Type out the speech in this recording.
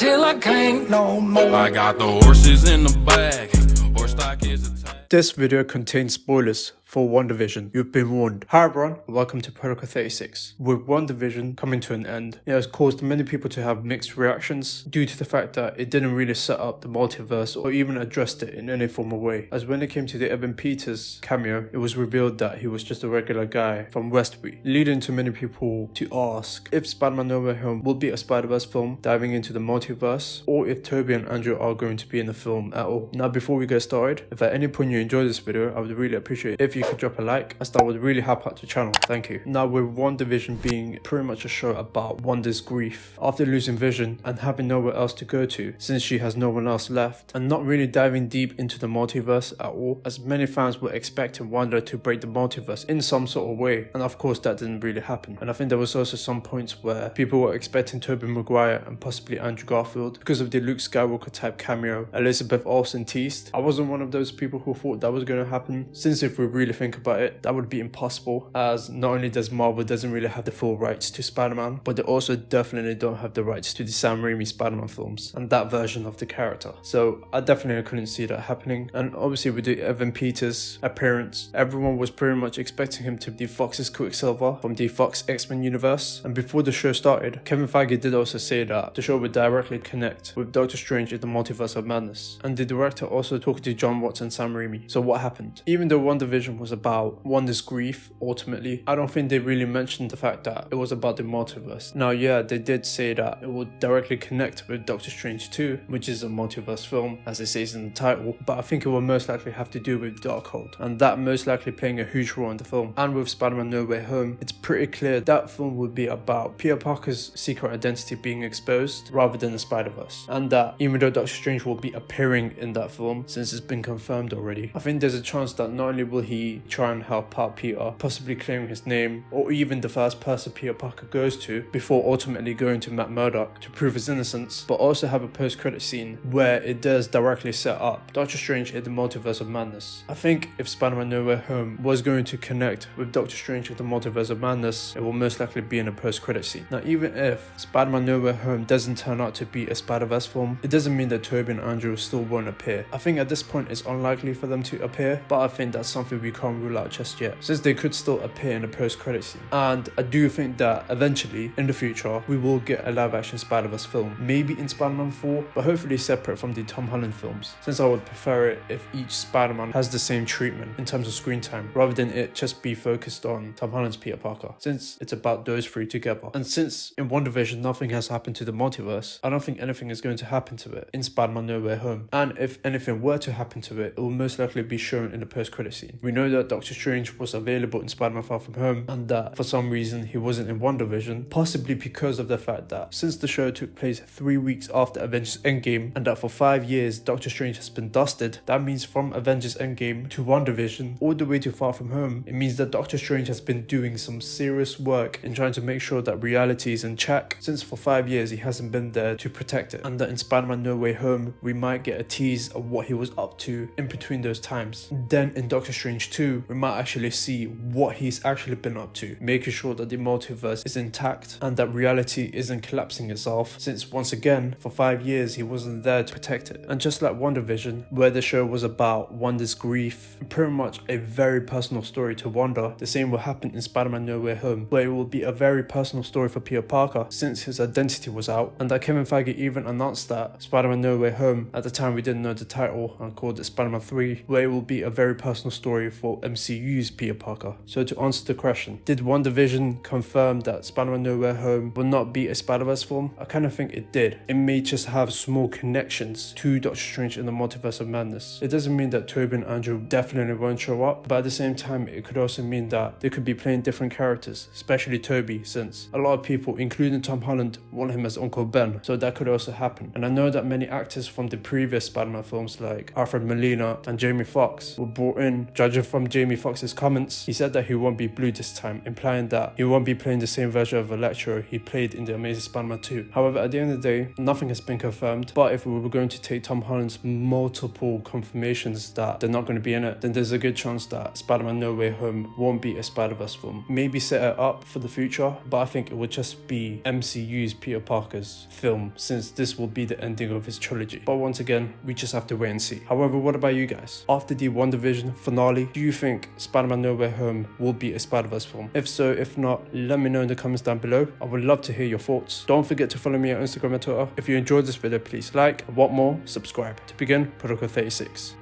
till I can't no more. I got the horses in the bag. Horse stock is attached. This video contains spoilers for WandaVision. You've been warned. Hi everyone, welcome to Protocol 36. With WandaVision coming to an end, it has caused many people to have mixed reactions due to the fact that it didn't really set up the multiverse or even addressed it in any formal way. As when it came to the Evan Peters cameo, it was revealed that he was just a regular guy from Westbury, leading to many people to ask if Spider-Man No Way Home will be a Spider-Verse film diving into the multiverse, or if Tobey and Andrew are going to be in the film at all. Now before we get started, if at any point you enjoyed this video, I would really appreciate it if you could drop a like, as that would really help out the channel. Thank you. Now with WandaVision being pretty much a show about Wanda's grief after losing Vision and having nowhere else to go to since she has no one else left, and not really diving deep into the multiverse at all, as many fans were expecting Wanda to break the multiverse in some sort of way, and of course that didn't really happen. And I think there was also some points where people were expecting Tobey Maguire and possibly Andrew Garfield because of the Luke Skywalker type cameo Elizabeth Olsen teased. I wasn't one of those people who thought that was going to happen, since if we really think about it, that would be impossible, as not only does Marvel doesn't really have the full rights to Spider-Man, but they also definitely don't have the rights to the Sam Raimi Spider-Man films and that version of the character. So I definitely couldn't see that happening. And obviously with the Evan Peters appearance, everyone was pretty much expecting him to be Fox's Quicksilver from the Fox X-Men universe. And before the show started, Kevin Feige did also say that the show would directly connect with Doctor Strange in the Multiverse of Madness, and the director also talked to John Watts and Sam Raimi. So what happened? Even though WandaVision was about Wanda's grief, ultimately, I don't think they really mentioned the fact that it was about the multiverse. Now yeah, they did say that it would directly connect with Doctor Strange 2, which is a multiverse film, as it says in the title, but I think it will most likely have to do with Darkhold, and that most likely playing a huge role in the film. And with Spider-Man No Way Home, it's pretty clear that film would be about Peter Parker's secret identity being exposed rather than the Spider-Verse, and that even though Doctor Strange will be appearing in that film, since it's been confirmed already, I think there's a chance that not only will he try and help out Peter, possibly claiming his name, or even the first person Peter Parker goes to before ultimately going to Matt Murdock to prove his innocence, but also have a post-credit scene where it does directly set up Doctor Strange in the Multiverse of Madness. I think if Spider-Man No Way Home was going to connect with Doctor Strange in the Multiverse of Madness, it will most likely be in a post-credit scene. Now even if Spider-Man No Way Home doesn't turn out to be a Spider-Verse film, it doesn't mean that Tobey and Andrew still won't appear. I think at this point it's unlikely for them to appear, but I think that's something we can't rule out just yet, since they could still appear in a post-credit scene. And I do think that eventually in the future we will get a live-action Spider-Verse film, maybe in Spider-Man 4, but hopefully separate from the Tom Holland films, since I would prefer it if each Spider-Man has the same treatment in terms of screen time, rather than it just be focused on Tom Holland's Peter Parker, since it's about those three together. And since in WandaVision nothing has happened to the multiverse, I don't think anything is going to happen to it in Spider-Man No Way Home. And if anything were to happen to it, it will most likely be shown in the post-credit scene. We know that Doctor Strange was available in Spider-Man Far From Home, and that for some reason he wasn't in WandaVision, possibly because of the fact that since the show took place 3 weeks after Avengers Endgame, and that for 5 years Doctor Strange has been dusted, that means from Avengers Endgame to WandaVision all the way to Far From Home, it means that Doctor Strange has been doing some serious work in trying to make sure that reality is in check, since for 5 years he hasn't been there to protect it, and that in Spider-Man No Way Home we might get a tease of what he was up to in between those times. Then in Doctor Strange 2 we might actually see what he's actually been up to, making sure that the multiverse is intact and that reality isn't collapsing itself, since once again for 5 years he wasn't there to protect it. And just like WandaVision, where the show was about Wanda's grief, pretty much a very personal story to Wanda, the same will happen in Spider-Man No Way Home, where it will be a very personal story for Peter Parker since his identity was out, and that Kevin Feige even announced that Spider-Man No Way Home, at the time we didn't know the title and called it Spider-Man 3, where it will be a very personal story for MCU's Peter Parker. So to answer the question, did WandaVision confirm that Spider-Man No Way Home will not be a Spider-Verse film? I kind of think it did. It may just have small connections to Doctor Strange in the Multiverse of Madness. It doesn't mean that Tobey and Andrew definitely won't show up, but at the same time it could also mean that they could be playing different characters, especially Tobey, since a lot of people, including Tom Holland, want him as Uncle Ben, so that could also happen. And I know that many actors from the previous Spider-Man films like Alfred Molina and Jamie Foxx were brought in, judging from Jamie Foxx's comments, he said that he won't be blue this time, implying that he won't be playing the same version of Electro he played in The Amazing Spider-Man 2. However, at the end of the day, nothing has been confirmed, but if we were going to take Tom Holland's multiple confirmations that they're not going to be in it, then there's a good chance that Spider-Man No Way Home won't be a Spider-Verse film. Maybe set it up for the future, but I think it would just be MCU's Peter Parker's film, since this will be the ending of his trilogy. But once again, we just have to wait and see. However, what about you guys? After the WandaVision finale, do you think Spider-Man No Way Home will be a Spider-Verse film? If so, if not, let me know in the comments down below. I would love to hear your thoughts. Don't forget to follow me on Instagram and Twitter. If you enjoyed this video, please like. Want more? Subscribe. To begin, Protocol 36.